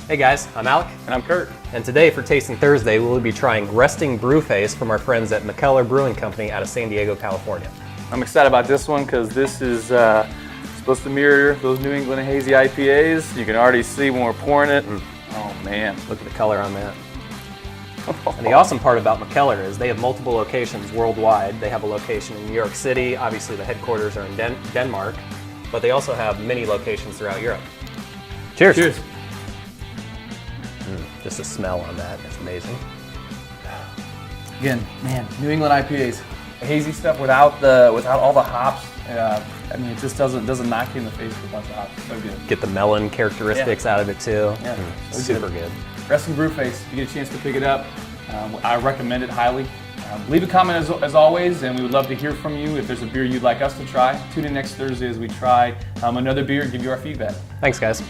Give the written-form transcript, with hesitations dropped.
Hey guys, I'm Alec. And I'm Curt. And today for Tasting Thursday, we'll be trying Resting Brew Face from our friends at Mikkeller Brewing Company out of San Diego, California. I'm excited about this one because this is supposed to mirror those New England hazy IPAs. You can already see when we're pouring it. Oh man. Look at the color on that. And the awesome part about Mikkeller is they have multiple locations worldwide. They have a location in New York City, obviously the headquarters are in Denmark, but they also have many locations throughout Europe. Cheers. Cheers. Just the smell on that, it's amazing. Again, man, New England IPAs, hazy stuff without all the hops. I mean, it just doesn't knock you in the face with a bunch of hops. So good. Get the Mellon characteristics out of it too. Yeah, so super good. Resting Brew Face. If you get a chance to pick it up, I recommend it highly. Leave a comment as always, and we would love to hear from you. If there's a beer you'd like us to try, tune in next Thursday as we try another beer and give you our feedback. Thanks, guys.